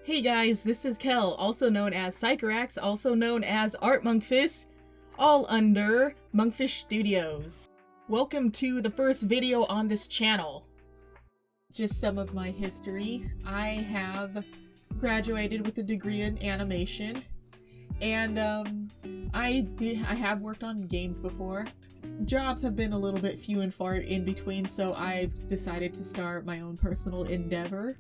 Hey guys, this is Kel, also known as Psychorax, also known as Art Monkfish, all under Monkfish Studios. Welcome to the first video on this channel. Just some of my history. I have graduated with a degree in animation, and I have worked on games before. Jobs have been a little bit few and far in between, so I've decided to start my own personal endeavor.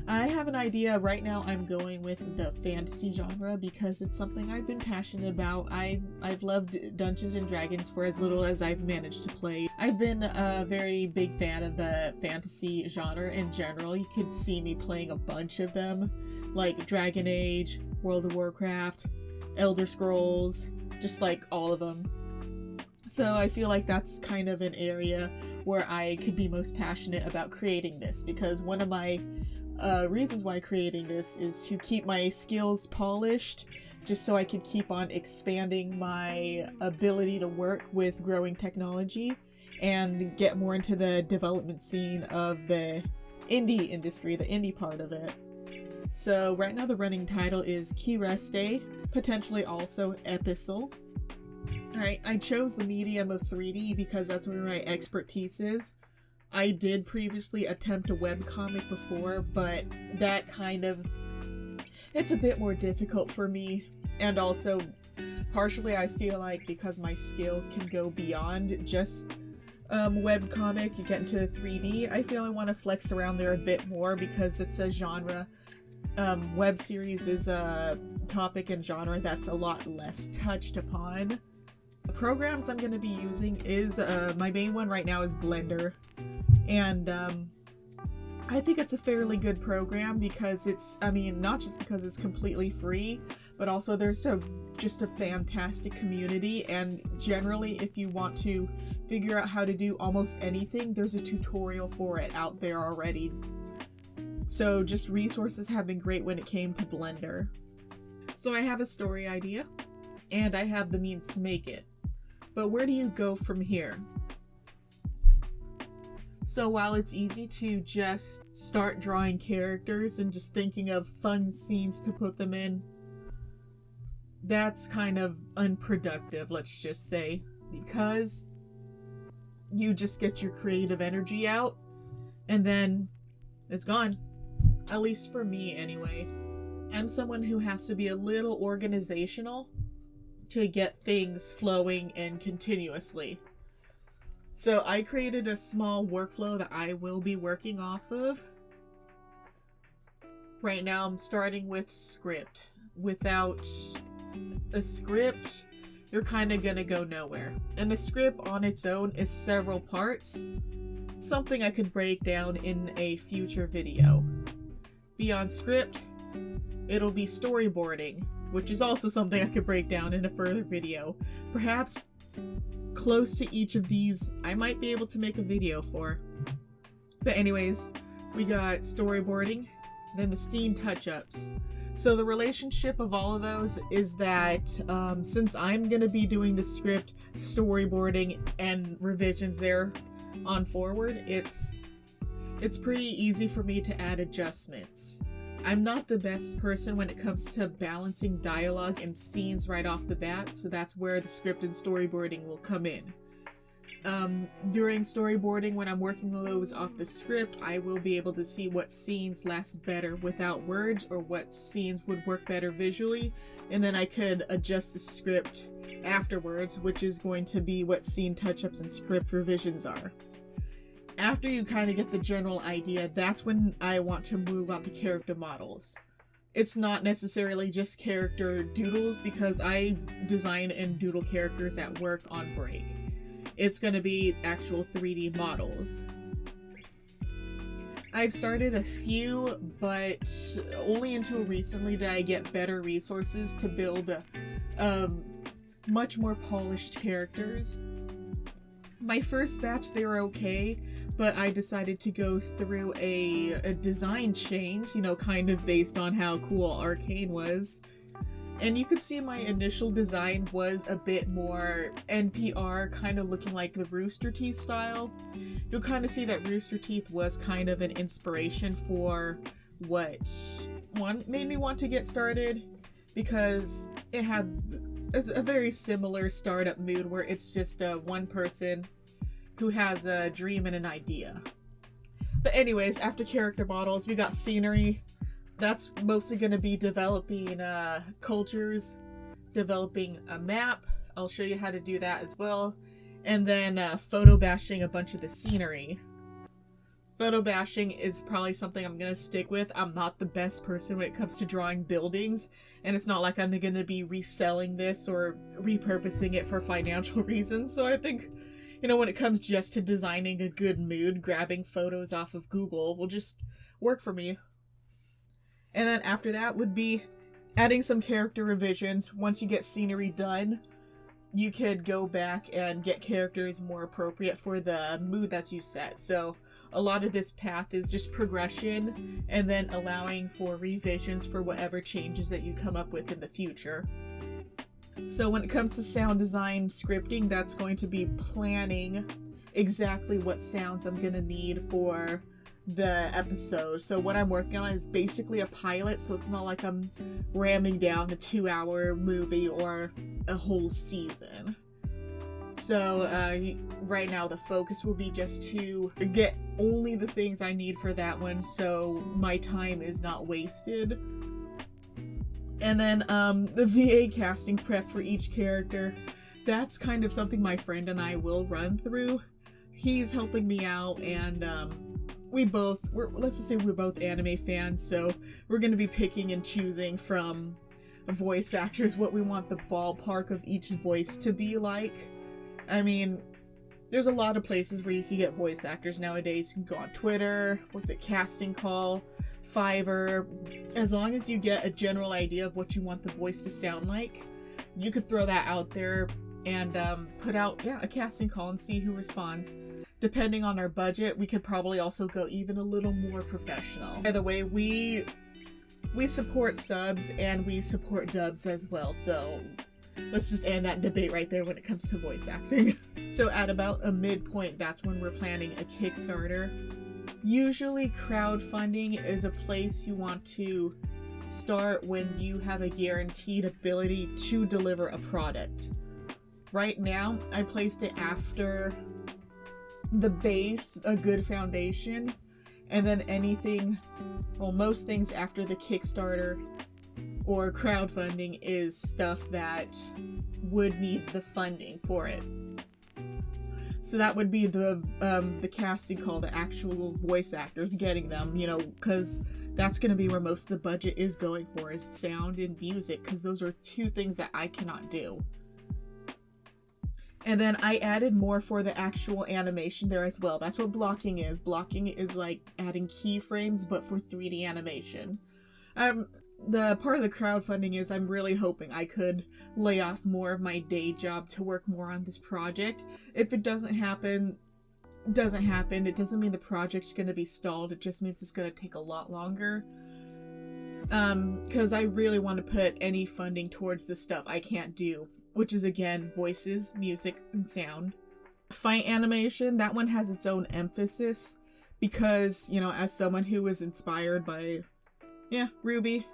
I have an idea. Right now I'm going with the fantasy genre because it's something I've been passionate about. I've loved Dungeons and Dragons for as little as I've managed to play. I've been a very big fan of the fantasy genre in general. You could see me playing a bunch of them, like Dragon Age, World of Warcraft, Elder Scrolls, just like all of them. So I feel like that's kind of an area where I could be most passionate about creating this, because one of my reasons why creating this is to keep my skills polished, just so I could keep on expanding my ability to work with growing technology and get more into the development scene of the indie industry, the indie part of it. So right now the running title is Keyreste, potentially also Epistle. Alright, I chose the medium of 3D because that's where my expertise is. I did previously attempt a webcomic before, but that it's a bit more difficult for me, and also partially I feel like because my skills can go beyond just webcomic, you get into 3D, I feel I want to flex around there a bit more because it's a genre. Web series is a topic and genre that's a lot less touched upon. The programs I'm going to be using is, my main one right now is Blender. And I think it's a fairly good program because not just because it's completely free, but also there's just a fantastic community, and generally if you want to figure out how to do almost anything, there's a tutorial for it out there already. So just resources have been great when it came to Blender. So I have a story idea, and I have the means to make it. But where do you go from here? So while it's easy to just start drawing characters and just thinking of fun scenes to put them in, that's kind of unproductive, let's just say, because you just get your creative energy out and then it's gone. At least for me anyway. I'm someone who has to be a little organizational to get things flowing and continuously. So I created a small workflow that I will be working off of. Right now I'm starting with script. Without a script, you're kind of gonna go nowhere. And a script on its own is several parts. Something I could break down in a future video. Beyond script, it'll be storyboarding, which is also something I could break down in a further video. Perhaps close to each of these I might be able to make a video for. But anyways, we got storyboarding, then the scene touch-ups. So the relationship of all of those is that since I'm gonna be doing the script, storyboarding, and revisions there on forward, it's pretty easy for me to add adjustments. I'm not the best person when it comes to balancing dialogue and scenes right off the bat, so that's where the script and storyboarding will come in. During storyboarding, when I'm working those off the script, I will be able to see what scenes last better without words or what scenes would work better visually, and then I could adjust the script afterwards, which is going to be what scene touch-ups and script revisions are. After you kind of get the general idea, that's when I want to move on to character models. It's not necessarily just character doodles, because I design and doodle characters at work on break. It's going to be actual 3D models. I've started a few, but only until recently did I get better resources to build much more polished characters. My first batch, they were okay, but I decided to go through a design change, kind of based on how cool Arcane was. And you could see my initial design was a bit more NPR, kind of looking like the Rooster Teeth style. You'll kind of see that Rooster Teeth was kind of an inspiration for what made me want to get started because it had a very similar startup mood where it's just one person who has a dream and an idea. But anyways, after character models, we got scenery. That's mostly going to be developing cultures, developing a map. I'll show you how to do that as well. And then photo bashing a bunch of the scenery. Photo bashing is probably something I'm going to stick with. I'm not the best person when it comes to drawing buildings, and it's not like I'm going to be reselling this or repurposing it for financial reasons. So I think, you know, when it comes just to designing a good mood, grabbing photos off of Google will just work for me. And then after that would be adding some character revisions. Once you get scenery done, you could go back and get characters more appropriate for the mood that you set. So a lot of this path is just progression and then allowing for revisions for whatever changes that you come up with in the future. So when it comes to sound design scripting, that's going to be planning exactly what sounds I'm going to need for the episode. So what I'm working on is basically a pilot, so it's not like I'm ramming down a 2-hour movie or a whole season. So right now the focus will be just to get only the things I need for that one, so my time is not wasted. And then the VA casting prep for each character, that's kind of something my friend and I will run through. He's helping me out, and let's just say we're both anime fans, so we're going to be picking and choosing from voice actors what we want the ballpark of each voice to be like. I mean, there's a lot of places where you can get voice actors nowadays. You can go on Twitter, Casting Call, Fiverr. As long as you get a general idea of what you want the voice to sound like, you could throw that out there and put out a casting call and see who responds. Depending on our budget, we could probably also go even a little more professional. By the way, we support subs and we support dubs as well, so let's just end that debate right there when it comes to voice acting. So at about a midpoint, that's when we're planning a Kickstarter. Usually crowdfunding is a place you want to start when you have a guaranteed ability to deliver a product. Right now, I placed it after the base, a good foundation, and then most things after the Kickstarter or crowdfunding is stuff that would need the funding for it. So that would be the casting call, the actual voice actors, getting them, you know, because that's going to be where most of the budget is going for, is sound and music, because those are two things that I cannot do. And then I added more for the actual animation there as well. That's what blocking is. Blocking is like adding keyframes, but for 3D animation. The part of the crowdfunding is I'm really hoping I could lay off more of my day job to work more on this project. If it doesn't happen, it doesn't happen. It doesn't mean the project's going to be stalled. It just means it's going to take a lot longer. Because I really want to put any funding towards the stuff I can't do, which is, again, voices, music, and sound. Fight animation, that one has its own emphasis because, you know, as someone who was inspired by, Ruby,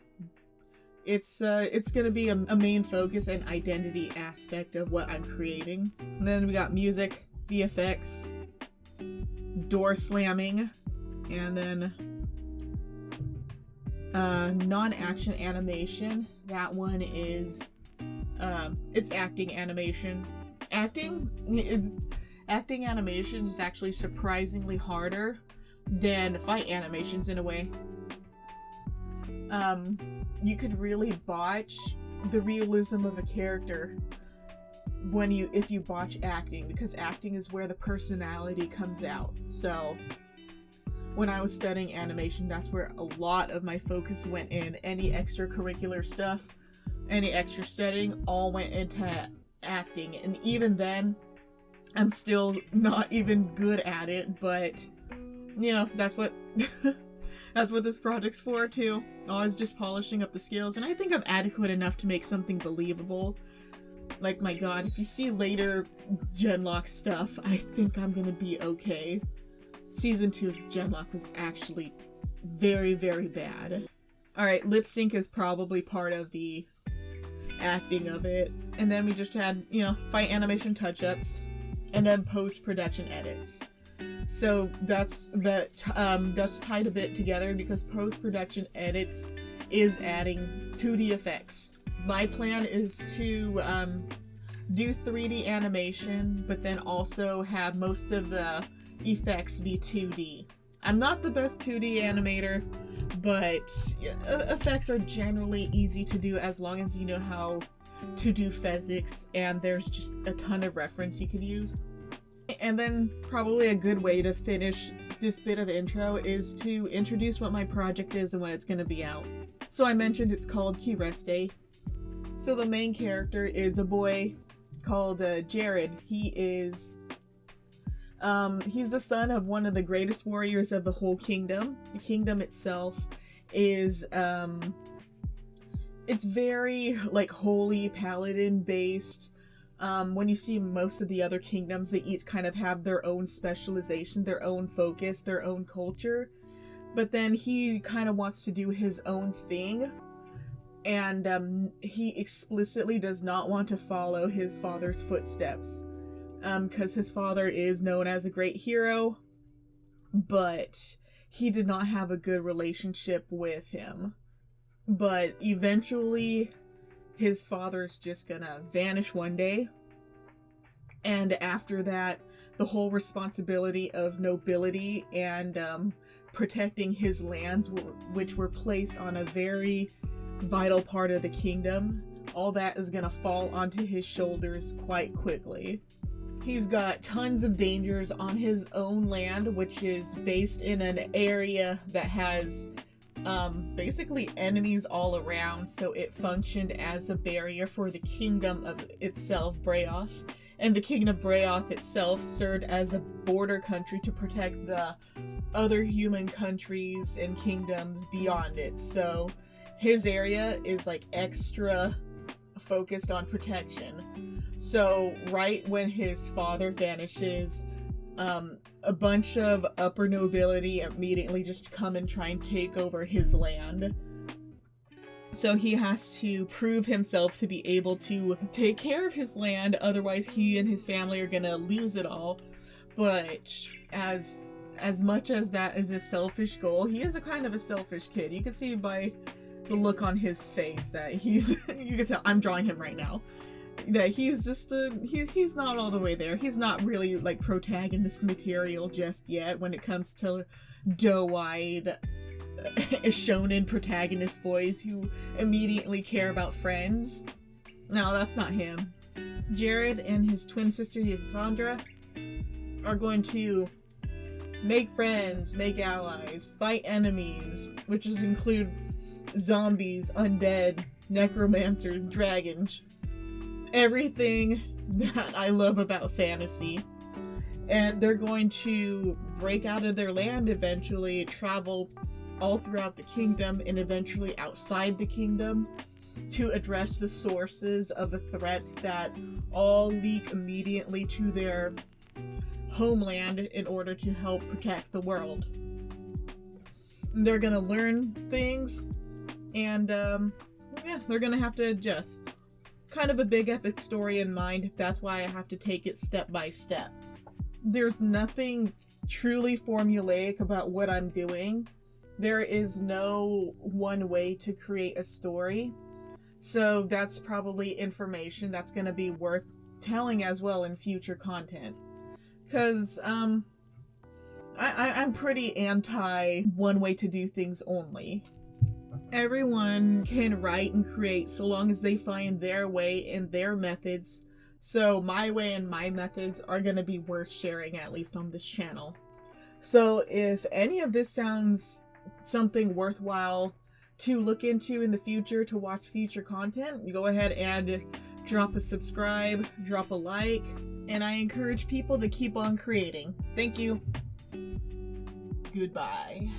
it's gonna be a main focus and identity aspect of what I'm creating. And then we got music, VFX, door slamming, and then non-action animation. That one is it's acting animation. Acting animation is actually surprisingly harder than fight animations in a way. You could really botch the realism of a character if you botch acting, because acting is where the personality comes out. So when I was studying animation, that's where a lot of my focus went in. Any extracurricular stuff, any extra studying, all went into acting. And even then, I'm still not even good at it, but, you know, that's what that's what this project's for, too. Always just polishing up the skills, and I think I'm adequate enough to make something believable. Like, my god, if you see later Genlock stuff, I think I'm gonna be okay. Season 2 of Genlock was actually very, very bad. Alright, lip sync is probably part of the acting of it. And then we just had, you know, fight animation touch-ups, and then post-production edits. So that's tied a bit together because post-production edits is adding 2D effects. My plan is to do 3D animation, but then also have most of the effects be 2D. I'm not the best 2D animator, but effects are generally easy to do as long as you know how to do physics, and there's just a ton of reference you could use. And then probably a good way to finish this bit of intro is to introduce what my project is and when it's going to be out. So I mentioned it's called Keyreste. So the main character is a boy called Jared. He's the son of one of the greatest warriors of the whole kingdom. The kingdom itself is it's very like holy paladin based. When you see most of the other kingdoms, they each kind of have their own specialization, their own focus, their own culture. But then he kind of wants to do his own thing. And he explicitly does not want to follow his father's footsteps. Because his father is known as a great hero, but he did not have a good relationship with him. But eventually, his father's just gonna vanish one day, and after that, the whole responsibility of nobility and protecting his lands, which were placed on a very vital part of the kingdom, all that is gonna fall onto his shoulders quite quickly. He's got tons of dangers on his own land, which is based in an area that has basically enemies all around, so it functioned as a barrier for the kingdom of itself, Brayoth. And the kingdom of Brayoth itself served as a border country to protect the other human countries and kingdoms beyond it. So his area is like extra focused on protection. So right when his father vanishes, a bunch of upper nobility immediately just come and try and take over his land. So he has to prove himself to be able to take care of his land, otherwise he and his family are gonna lose it all. But as much as that is a selfish goal, he is a kind of a selfish kid. You can see by the look on his face that he's you can tell I'm drawing him right now, that he's just he's not all the way there. He's not really like protagonist material just yet when it comes to doe-eyed shonen protagonist boys who immediately care about friends. No, that's not him. Jared and his twin sister Yasandra are going to make friends, make allies, fight enemies, which include zombies, undead, necromancers, dragons. Everything that I love about fantasy. And they're going to break out of their land eventually, travel all throughout the kingdom and eventually outside the kingdom to address the sources of the threats that all leak immediately to their homeland in order to help protect the world. They're gonna learn things, and yeah, they're gonna have to adjust. Kind of a big epic story in mind. That's why I have to take it step by step. There's nothing truly formulaic about what I'm doing. There is no one way to create a story. So that's probably information that's going to be worth telling as well in future content. Because I'm pretty anti one way to do things only. Everyone can write and create so long as they find their way and their methods. So my way and my methods are going to be worth sharing, at least on this channel. So if any of this sounds something worthwhile to look into in the future, to watch future content, go ahead and drop a subscribe, drop a like, and I encourage people to keep on creating. Thank you. Goodbye.